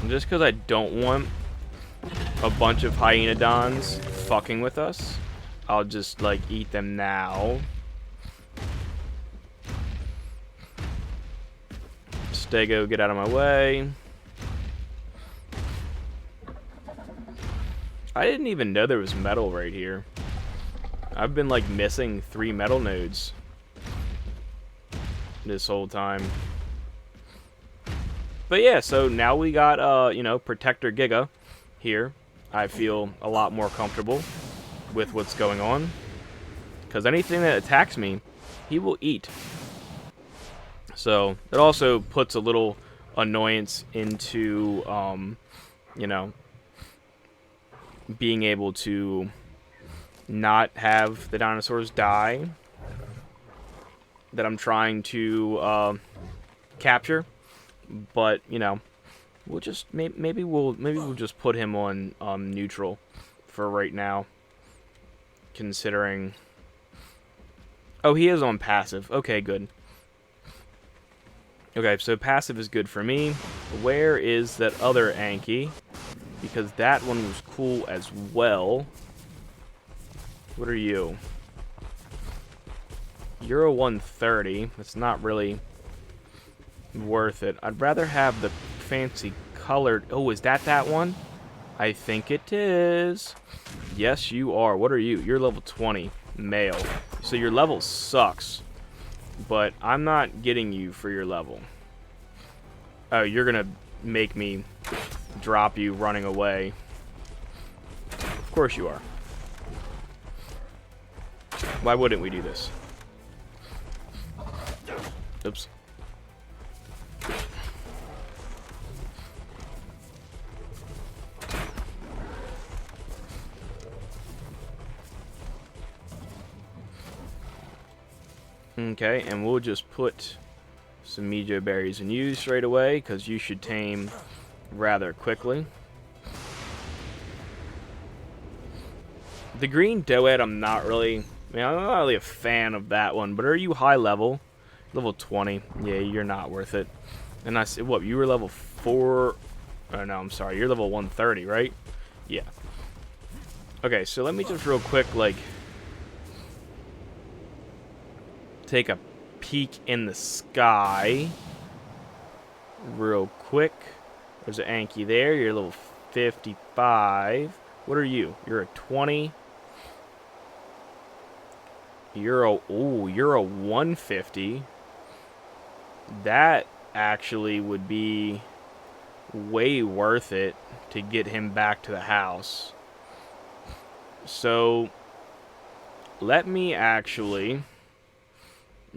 Just because I don't want a bunch of hyenodons fucking with us, I'll just, like, eat them now. Stego, get out of my way. I didn't even know there was metal right here. I've been, like, missing 3 metal nodes this whole time. But yeah, so now we got, you know, Protector Giga here. I feel a lot more comfortable with what's going on. Because anything that attacks me, he will eat. So, it also puts a little annoyance into, you know, being able to not have the dinosaurs die that I'm trying to capture. But, you know, we'll just maybe we'll just put him on neutral for right now, considering. Oh, he is on passive. Okay, good. Okay, so passive is good for me. Where is that other Anki? Because that one was cool as well. What are you? You're a 130. That's not really worth it. I'd rather have the fancy colored. Oh, is that one? I think it is. Yes, you are. What are you? You're level 20, male. So your level sucks. But I'm not getting you for your level. Oh, you're gonna make me drop you running away. Of course you are. Why wouldn't we do this? Oops. Okay, and we'll just put some Mejo berries in you straight away, because you should tame rather quickly. The green Doed, I'm not really a fan of that one, but are you high level? Level 20. Yeah, you're not worth it. And I said, what, you were level 4? Oh, no, I'm sorry. You're level 130, right? Yeah. Okay, so let me just real quick, like, take a peek in the sky real quick. There's an Anki there. You're level 55. What are you? You're a 20. You're a 150. That actually would be way worth it to get him back to the house. So let me actually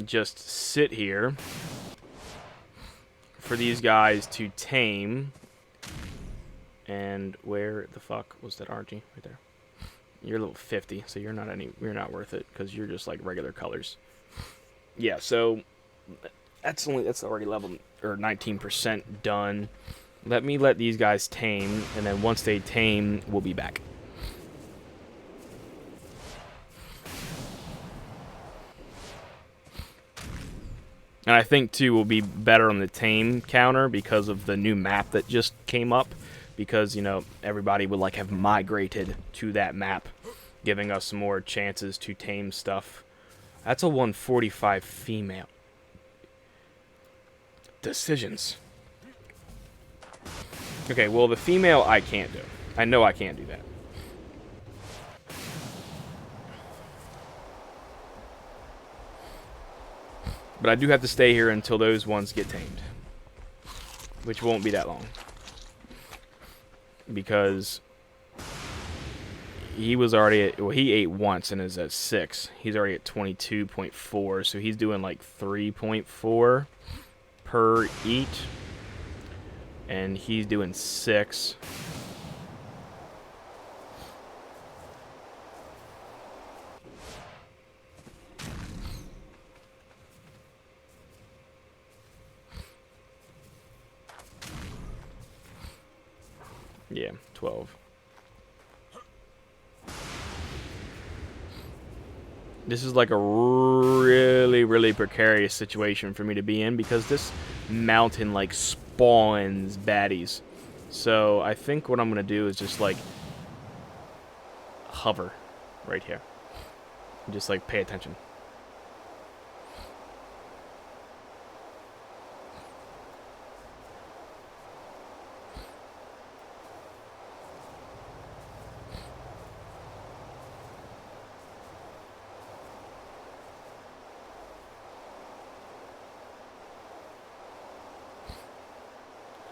just sit here for these guys to tame. And where the fuck was that RG? Right there. You're level 50, so you're not worth it, because you're just like regular colors. Yeah, so that's already level or 19% done. Let me let these guys tame, and then once they tame, we'll be back. And I think, too, we'll be better on the tame counter because of the new map that just came up. Because, you know, everybody would, like, have migrated to that map, giving us some more chances to tame stuff. That's a 145 female. Decisions. Okay, well, the female I can't do. I know I can't do that. But I do have to stay here until those ones get tamed. Which won't be that long. Because he was already at, well, he ate once and is at 6. He's already at 22.4, so he's doing like 3.4 per eat. And he's doing 6. Yeah, 12. This is like a really, really precarious situation for me to be in, because this mountain like spawns baddies. So I think what I'm going to do is just, like, hover right here. And just, like, pay attention.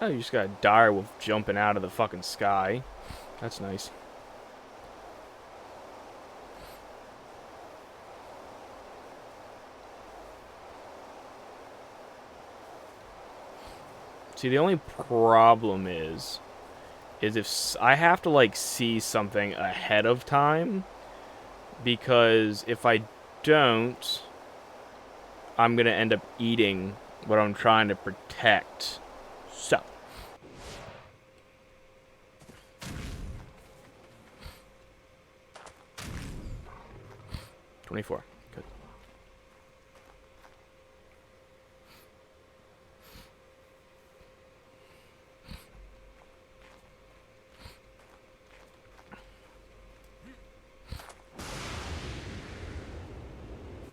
Oh, you just got a dire wolf jumping out of the fucking sky. That's nice. See, the only problem is if I have to, like, see something ahead of time, because if I don't, I'm gonna end up eating what I'm trying to protect. So. 24. Good.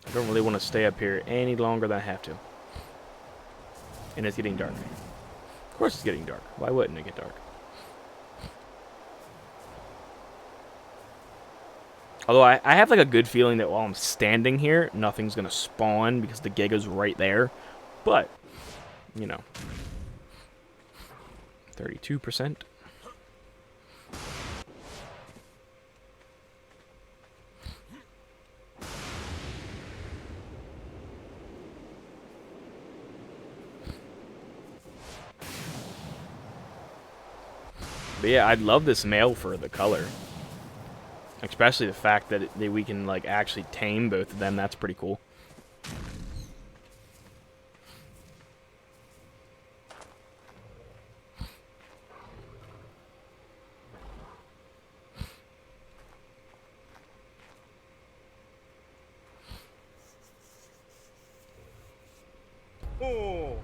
I don't really want to stay up here any longer than I have to. And it's getting dark. Of course it's getting dark. Why wouldn't it get dark? Although I have like a good feeling that while I'm standing here, nothing's going to spawn because the Giga's right there. But, you know. 32%. But yeah, I'd love this male for the color. Especially the fact that we can, like, actually tame both of them. That's pretty cool. Oh.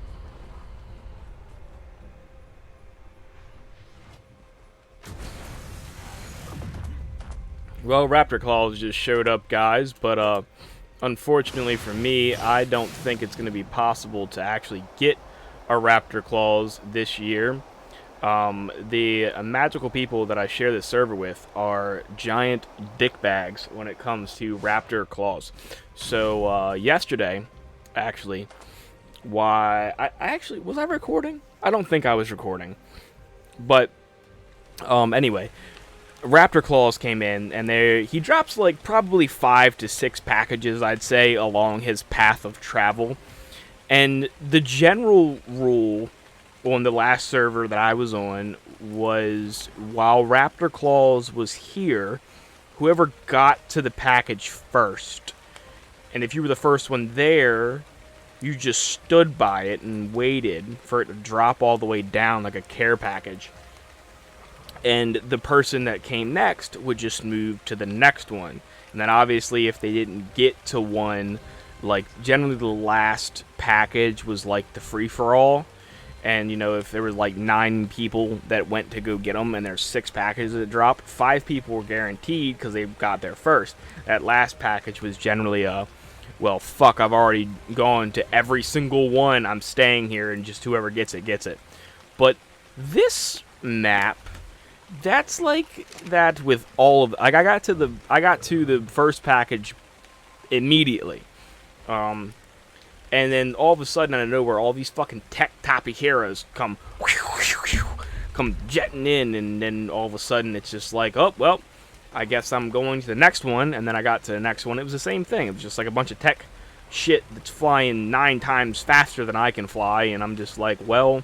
Well, Raptor Claws just showed up, guys, but unfortunately for me, I don't think it's going to be possible to actually get a Raptor Claws this year. The magical people that I share this server with are giant dickbags when it comes to Raptor Claws. So, yesterday, actually, I actually, was I recording? I don't think I was recording. But, anyway, Raptor Claws came in, and he drops like probably 5 to 6 packages, I'd say, along his path of travel. And the general rule on the last server that I was on was, while Raptor Claws was here, whoever got to the package first, and if you were the first one there, you just stood by it and waited for it to drop all the way down like a care package. And the person that came next would just move to the next one. And then obviously if they didn't get to one, like, generally the last package was like the free-for-all. And, you know, if there were like 9 people that went to go get them and there's 6 packages that dropped, 5 people were guaranteed because they got there first. That last package was generally well, fuck, I've already gone to every single one, I'm staying here, and just whoever gets it, gets it. But this map, that's like that with all of, like, I got to the first package immediately, and then all of a sudden out of nowhere, all these fucking tech toppy heroes come jetting in, and then all of a sudden it's just like, oh well, I guess I'm going to the next one. And then I got to the next one, it was the same thing. It was just like a bunch of tech shit that's flying 9 times faster than I can fly, and I'm just like, well,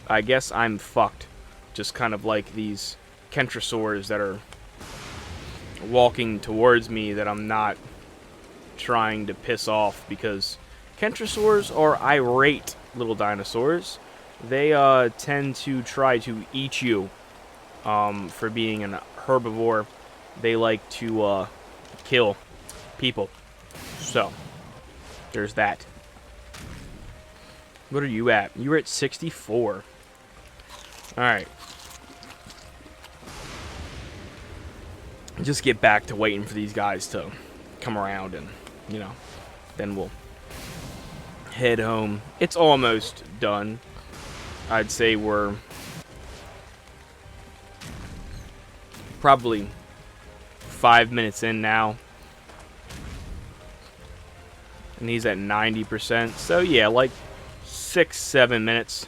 I guess I'm fucked. Just kind of like these Kentrosaurs that are walking towards me that I'm not trying to piss off, because Kentrosaurs are irate little dinosaurs. They tend to try to eat you for being an herbivore. They like to kill people. So, there's that. What are you at? You were at 64. Alright. just get back to waiting for these guys to come around, and then we'll head home. It's almost done. I'd say we're probably 5 minutes in now, and he's at 90%. So yeah, like 6-7 minutes.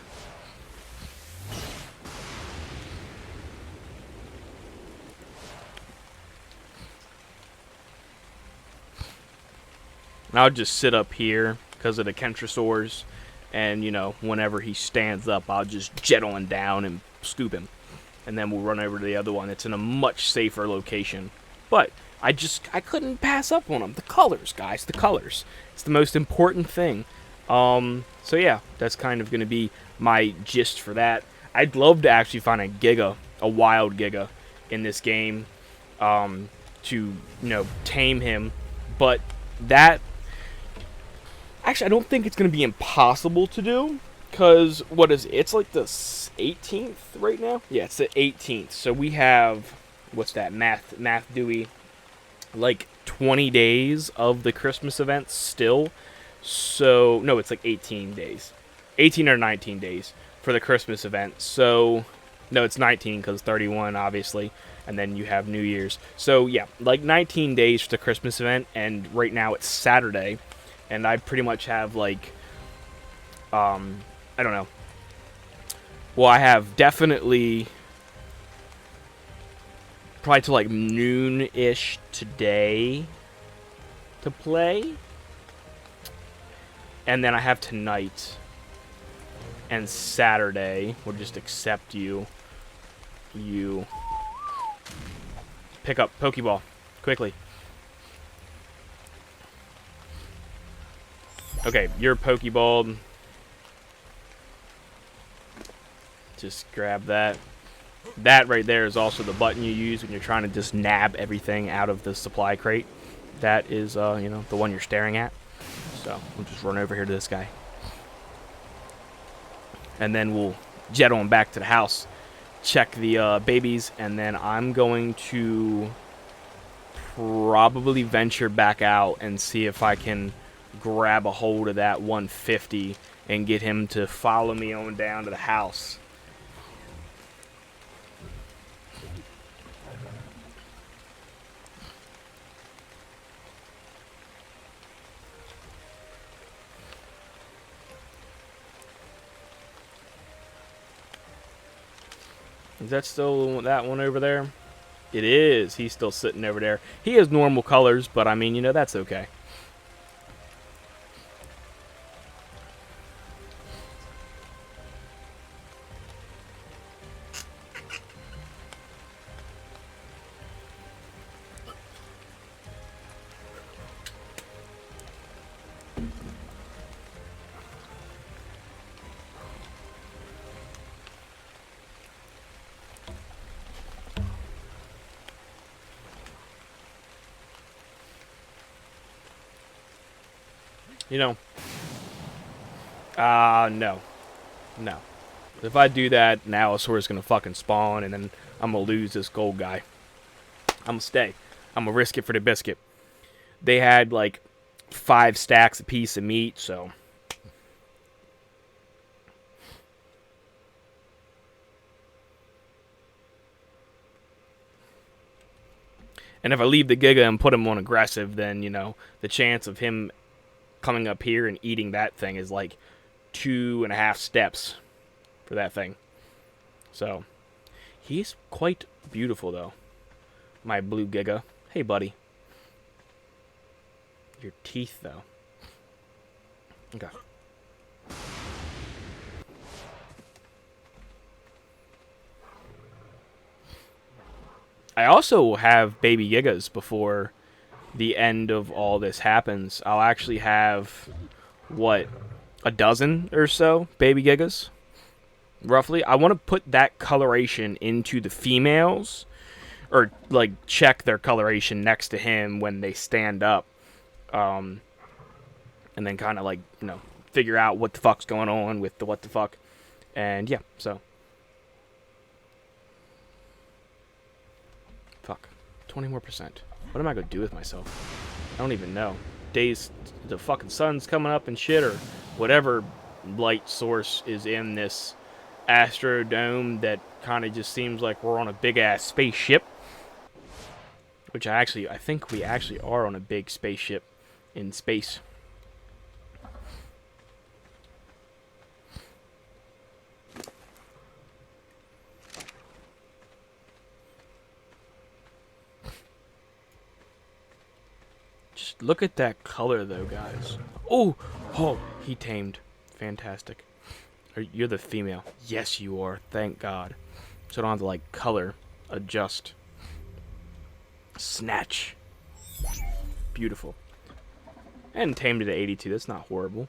And I'll just sit up here because of the kentrosaurs, and whenever he stands up, I'll just jet on down and scoop him, and then we'll run over to the other one. It's in a much safer location, but I couldn't pass up on them. The colors, guys, the colors. It's the most important thing. So yeah, that's kind of going to be my gist for that. I'd love to actually find a wild Giga in this game, to tame him, but that. Actually, I don't think it's going to be impossible to do, because, what is it? It's like the 18th right now? Yeah, it's the 18th. So we have, what's that, Math Dewey, like 20 days of the Christmas event still. So, no, it's like 18 days. 18 or 19 days for the Christmas event. So, no, it's 19 because 31, obviously, and then you have New Year's. So, yeah, like 19 days for the Christmas event, and right now it's Saturday. And I pretty much have, like, I don't know. Well, I have definitely probably till, like, noon-ish today to play. And then I have tonight and Saturday. We'll just accept you. You pick up Pokeball quickly. Okay, you're Pokeballed. Just grab that. That right there is also the button you use when you're trying to just nab everything out of the supply crate. That is, the one you're staring at. So, we'll just run over here to this guy. And then we'll jet on back to the house, check the babies, and then I'm going to probably venture back out and see if I can grab a hold of that 150 and get him to follow me on down to the house. Is that still that one over there? It is. He's still sitting over there. He has normal colors, but I mean, that's okay. No. No. If I do that, now Allosaurus is going to fucking spawn, and then I'm going to lose this gold guy. I'm going to stay. I'm going to risk it for the biscuit. They had, like, 5 stacks apiece of meat, so. And if I leave the Giga and put him on aggressive, then, the chance of him coming up here and eating that thing is like 2.5 steps for that thing. So, he's quite beautiful, though. My blue Giga. Hey, buddy. Your teeth, though. Okay. I also have baby Gigas before the end of all this happens. I'll actually have, what, a dozen or so baby Gigas, roughly. I want to put that coloration into the females, or, like, check their coloration next to him when they stand up, and then kind of, like, figure out what the fuck's going on with the what the fuck, and yeah, so. Fuck. 20 more percent. What am I going to do with myself? I don't even know. Days, the fucking sun's coming up and shit, or whatever light source is in this Astrodome that kind of just seems like we're on a big-ass spaceship. Which I think we actually are on a big spaceship in space. Just look at that color, though, guys. Oh, he tamed. Fantastic. You're the female. Yes, you are. Thank God. So I don't have to, like, color adjust. Snatch. Beautiful. And tamed it at 82. That's not horrible.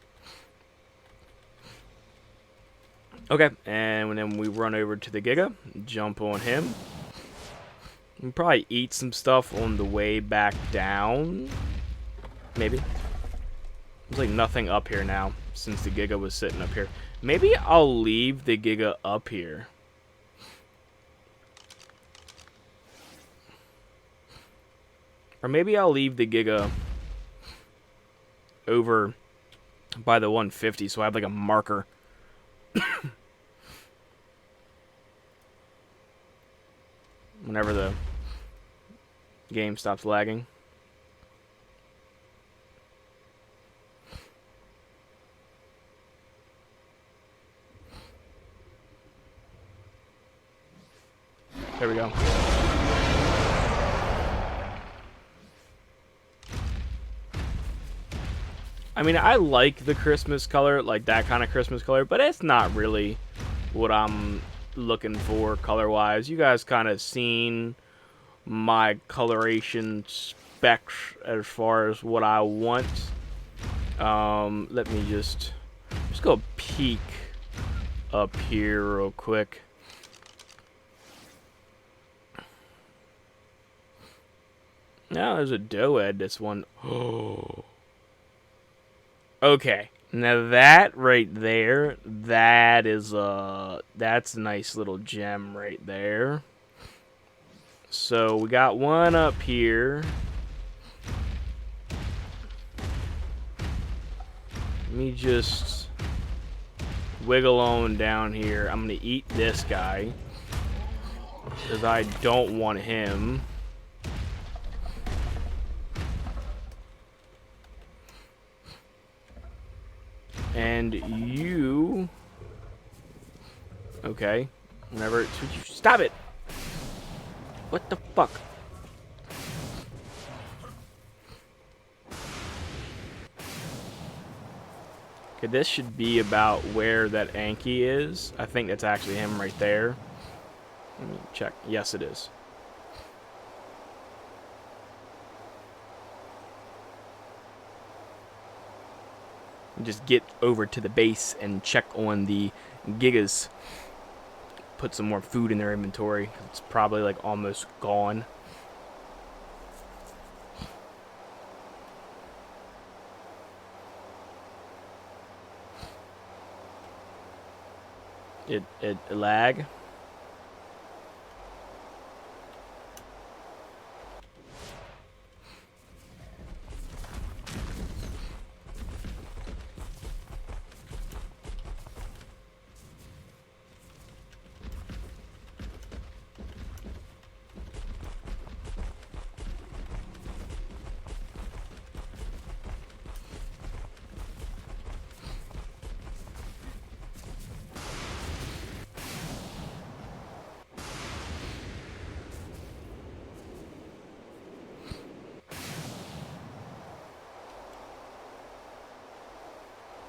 Okay, and then we run over to the Giga. Jump on him. We'll probably eat some stuff on the way back down. Maybe. There's like nothing up here now since the Giga was sitting up here. Maybe I'll leave the Giga up here. Or maybe I'll leave the Giga over by the 150 so I have like a marker. Whenever the game stops lagging. There we go. I mean, I like the Christmas color, like that kind of Christmas color, but it's not really what I'm looking for color-wise. You guys kind of seen my coloration specs as far as what I want. Let me just go peek up here real quick. Now there's a doed. This one. Oh. Okay. Now that right there, that is that's a nice little gem right there. So we got one up here. Let me just wiggle on down here. I'm gonna eat this guy because I don't want him. And you... Okay. Whenever... Stop it! What the fuck? Okay, this should be about where that Anki is. I think that's actually him right there. Let me check. Yes, it is. Just get over to the base and check on the Gigas. Put some more food in their inventory. It's probably like almost gone. It lag.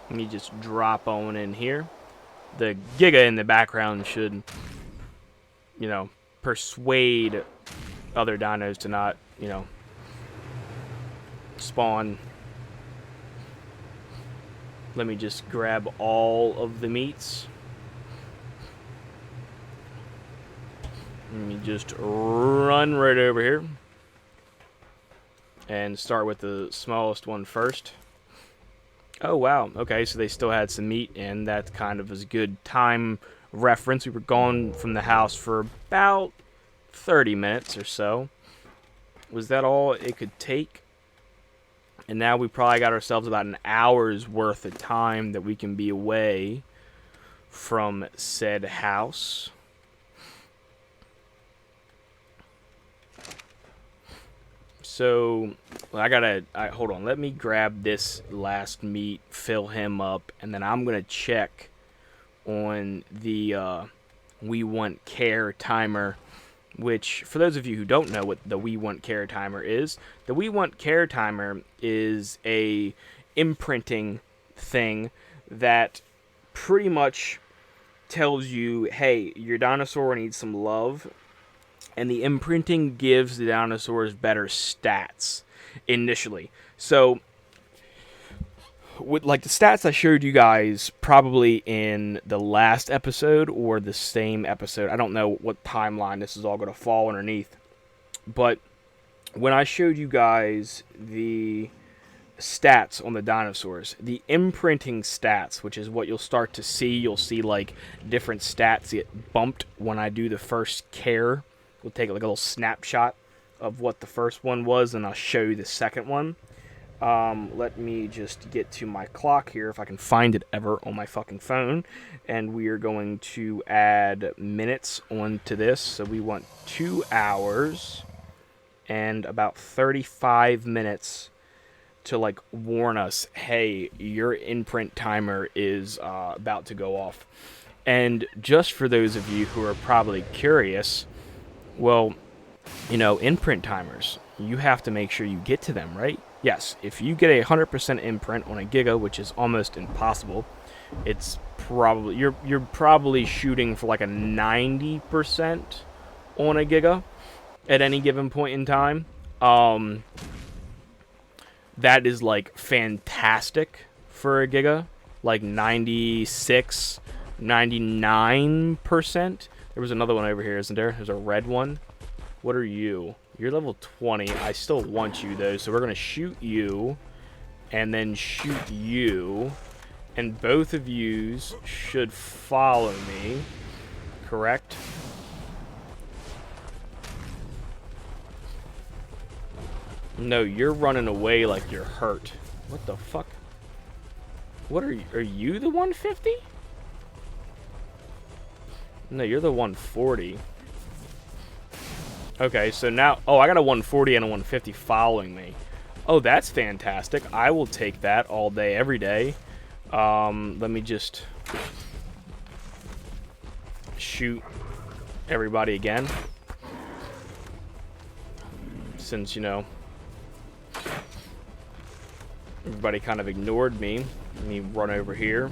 Let me just drop on in here. The Giga in the background should, you know, persuade other dinos to not, you know, spawn. Let me just grab all of the meats. Let me just run right over here. And start with the smallest one first. Oh, wow. Okay, so they still had some meat, and that kind of was a good time reference. We were gone from the house for about 30 minutes or so. Was that all it could take? And now we probably got ourselves about an hour's worth of time that we can be away from said house. So hold on, let me grab this last meat, fill him up, and then I'm gonna check on the We Want Care timer, which, for those of you who don't know what the We Want Care timer is, the We Want Care timer is a imprinting thing that pretty much tells you, hey, your dinosaur needs some love, and the imprinting gives the dinosaurs better stats initially. So, with like the stats I showed you guys probably in the last episode or the same episode, I don't know what timeline this is all going to fall underneath, but when I showed you guys the stats on the dinosaurs, the imprinting stats, which is what you'll start to see, you'll see like different stats get bumped when I do the first care. We'll take like a little snapshot of what the first one was, and I'll show you the second one. Let me just get to my clock here, if I can find it ever on my fucking phone. And we are going to add minutes onto this. So we want 2 hours and about 35 minutes to like warn us, hey, your imprint timer is about to go off. And just for those of you who are probably curious, well, you know, imprint timers, you have to make sure you get to them, right? Yes, if you get a 100% imprint on a Giga, which is almost impossible, it's probably you're probably shooting for like a 90% on a Giga at any given point in time. That is like fantastic for a Giga, like 96, 99%. There was another one over here, isn't there? There's a red one. What are you? You're level 20. I still want you, though, so we're going to shoot you and then shoot you. And both of yous should follow me, correct? No, you're running away like you're hurt. What the fuck? What are you? Are you the 150? No, you're the 140. Okay, so now... Oh, I got a 140 and a 150 following me. Oh, that's fantastic. I will take that all day, every day. Let me just... shoot everybody again. Since, you know... everybody kind of ignored me. Let me run over here.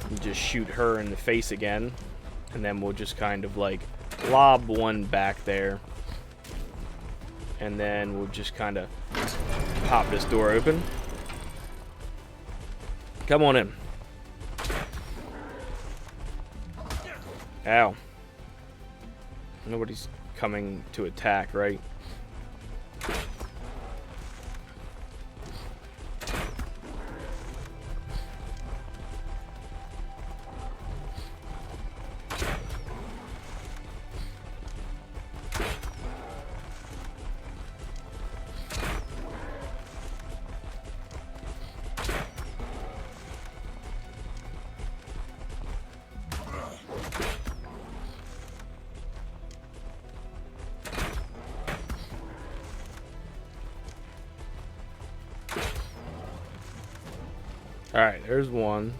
And just shoot her in the face again. And then we'll just kind of, like... lob one back there, and then we'll just kind of pop this door open. Come on in. Ow. Nobody's coming to attack, right? Alright, there's one.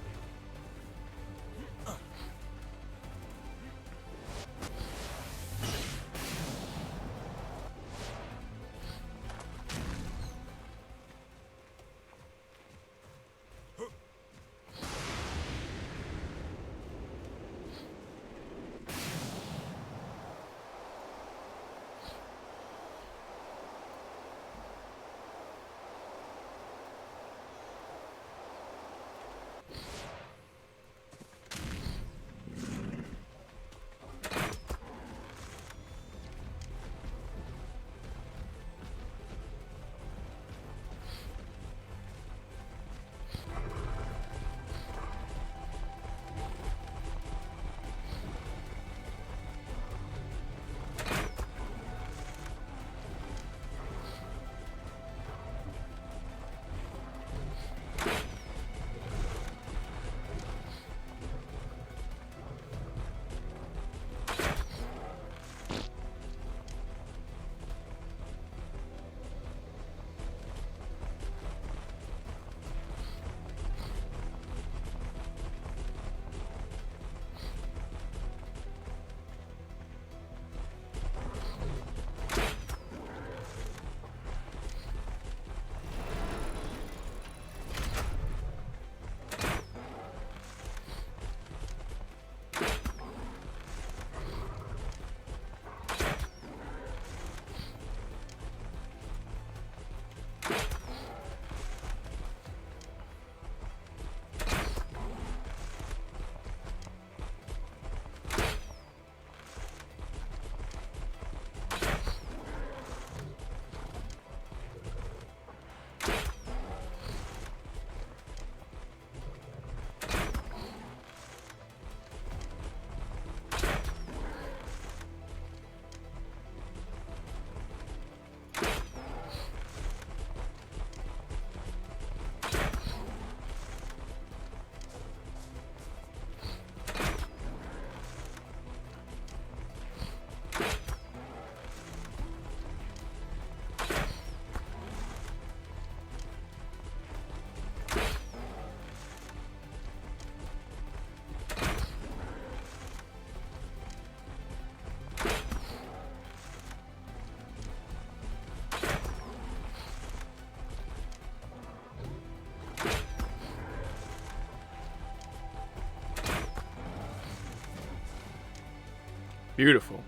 Beautiful.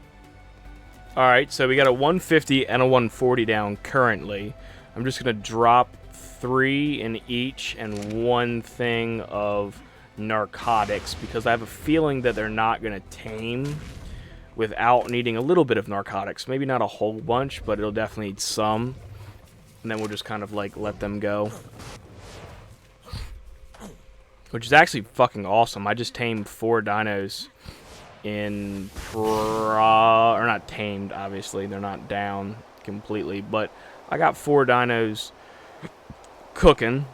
Alright, so we got a 150 and a 140 down currently. I'm just going to drop 3 in each and 1 thing of narcotics because I have a feeling that they're not going to tame without needing a little bit of narcotics. Maybe not a whole bunch, but it'll definitely need some. And then we'll just kind of like let them go. Which is actually fucking awesome. I just tamed 4 dinos in or not tamed, obviously. They're not down completely, but I got 4 dinos cooking.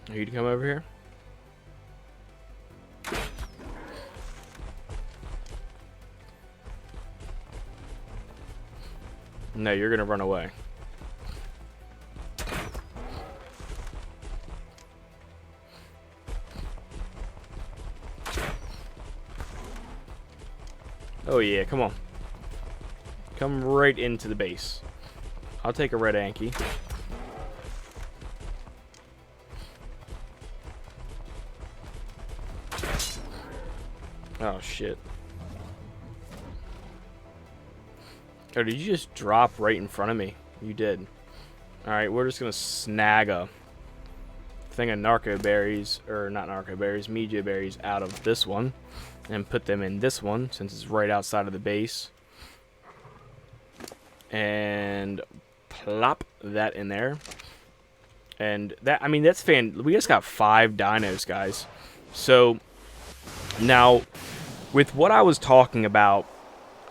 Are you to come over here? No, you're gonna run away. Oh yeah, come on. Come right into the base. I'll take a red Anki. Oh shit. Oh, did you just drop right in front of me? You did. Alright, we're just gonna snag a thing of narco berries, or not narco berries, media berries out of this one and put them in this one since it's right outside of the base. And plop that in there. And that, I mean, that's we just got 5 dinos, guys. So now with what I was talking about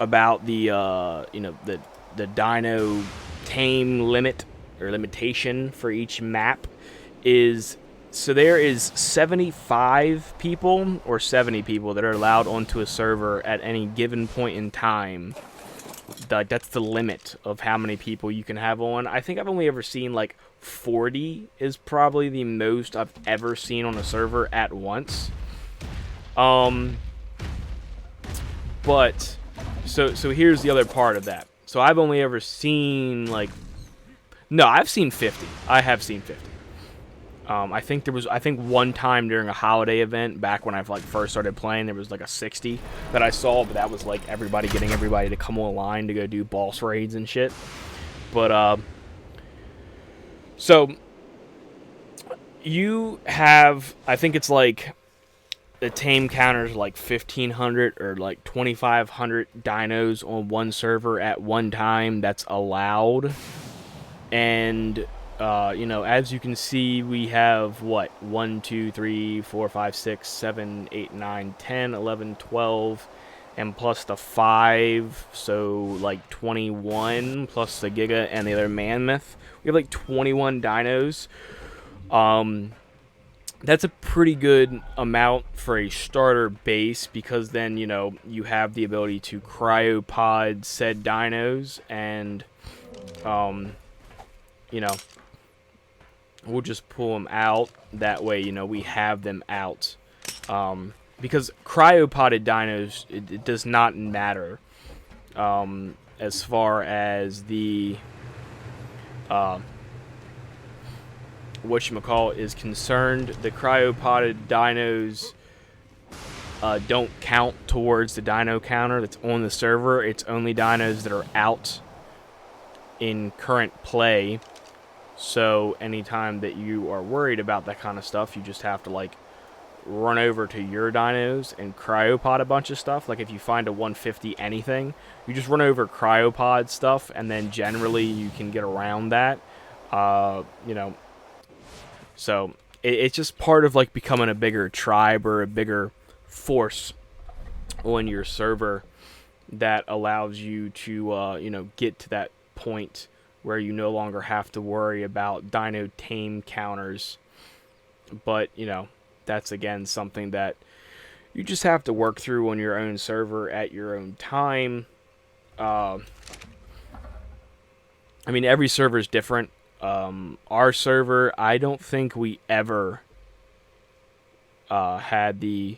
the you know, the dino tame limit or limitation for each map is, so there is 75 people or 70 people that are allowed onto a server at any given point in time. That's the limit of how many people you can have on. I think I've only ever seen like 40 is probably the most I've ever seen on a server at once. But so here's the other part of that. So I've only ever seen like, no, I've seen 50. I have seen 50. I think one time during a holiday event back when I like first started playing, there was like a 60 that I saw, but that was like getting everybody to come online to go do boss raids and shit. But so you have, I think it's like the tame counters like 1,500 or like 2,500 dinos on one server at one time. That's allowed. And you know, as you can see, we have what, 1, 2, 3, 4, 5, 6, 7, 8, 9, 10, 11, 12, and plus the 5, so like 21 plus the Giga and the other Mammoth. We have like 21 dinos. That's a pretty good amount for a starter base, because then, you know, you have the ability to cryopod said dinos, and you know, we'll just pull them out. That way, you know, we have them out. Because cryopoded dinos, it does not matter as far as the whatchamacallit is concerned. The cryopoded dinos don't count towards the dino counter that's on the server. It's only dinos that are out in current play. So anytime that you are worried about that kind of stuff, you just have to like run over to your dinos and cryopod a bunch of stuff. Like if you find a 150 anything, you just run over cryopod stuff, and then generally you can get around that. You know, so it's just part of like becoming a bigger tribe or a bigger force on your server that allows you to you know, get to that point where you no longer have to worry about dino tame counters. But, you know, that's again something that you just have to work through on your own server at your own time. I mean, every server is different. Our server, I don't think we ever had the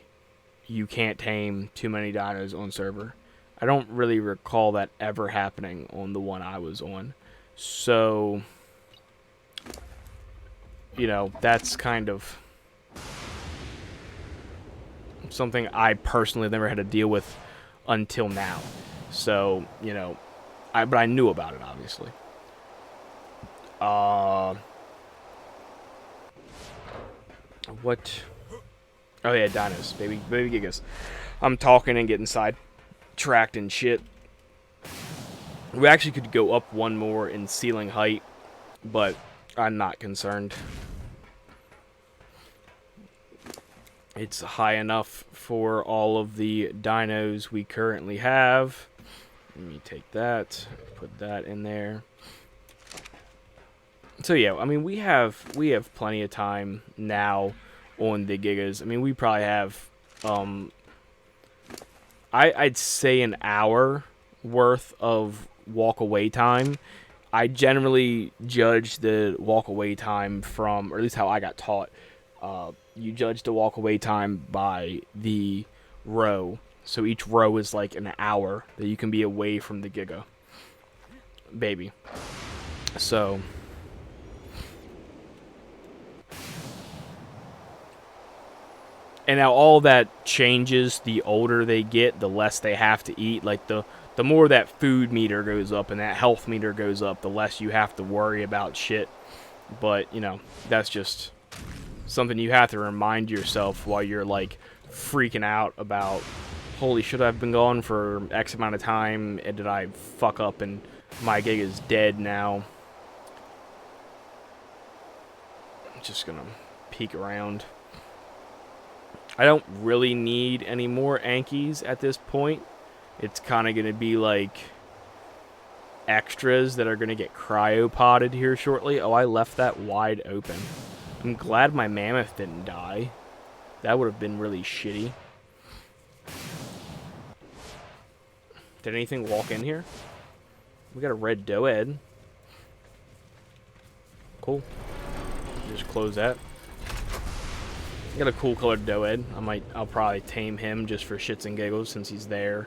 you can't tame too many dinos on server. I don't really recall that ever happening on the one I was on. So, you know, that's kind of something I personally never had to deal with until now. So, you know, but I knew about it, obviously. What? Oh yeah, dinos, baby gigas. I'm talking and getting sidetracked and shit. We actually could go up one more in ceiling height, but I'm not concerned. It's high enough for all of the dinos we currently have. Let me take that, put that in there. So yeah, I mean we have plenty of time now on the gigas. I mean we probably have I'd say an hour worth of walk away time. I generally judge the walk away time from, or at least how I got taught. You judge the walk away time by the row. So each row is like an hour that you can be away from the giga. Baby. So and now all that changes the older they get, the less they have to eat. Like the more that food meter goes up and that health meter goes up, the less you have to worry about shit. But, you know, that's just something you have to remind yourself while you're like freaking out about, holy shit, I've been gone for X amount of time, and did I fuck up and my gig is dead now. I'm just gonna peek around. I don't really need any more Ankies at this point. It's kind of gonna be like extras that are gonna get cryopotted here shortly. Oh, I left that wide open. I'm glad my mammoth didn't die. That would have been really shitty. Did anything walk in here? We got a red doed. Cool. Just close that. Got a cool colored doed. I'll probably tame him just for shits and giggles since he's there.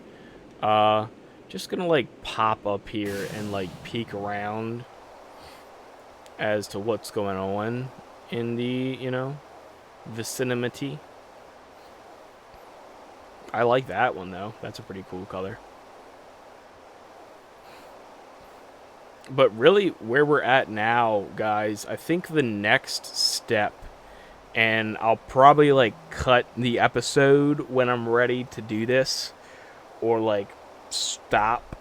Just gonna like pop up here and like peek around as to what's going on in the, you know, vicinity. I like that one though. That's a pretty cool color. But really, where we're at now, guys, I think the next step, and I'll probably like cut the episode when I'm ready to do this, or like stop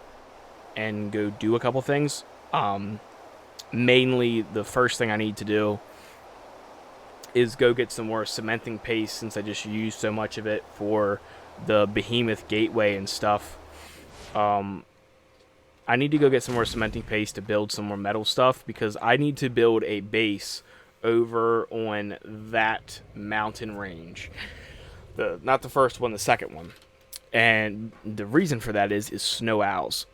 and go do a couple things. Mainly the first thing I need to do is go get some more cementing paste, since I just used so much of it for the behemoth gateway and stuff. I need to go get some more cementing paste to build some more metal stuff, because I need to build a base over on that mountain range. Not the first one, the second one. And the reason for that is snow owls.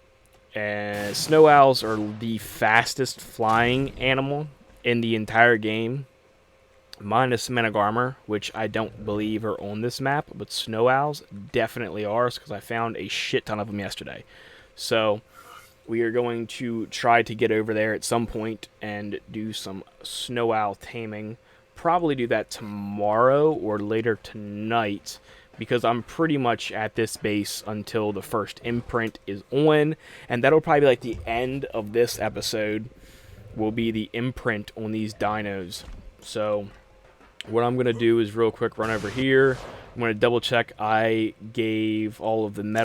And snow owls are the fastest flying animal in the entire game, minus Menagarmr, which I don't believe are on this map, but snow owls definitely are, because I found a shit ton of them yesterday. So we are going to try to get over there at some point and do some snow owl taming. Probably do that tomorrow or later tonight, because I'm pretty much at this base until the first imprint is on, and that'll probably be like the end of this episode, will be the imprint on these dinos. So what I'm going to do is real quick run over here. I'm going to double check I gave all of the metal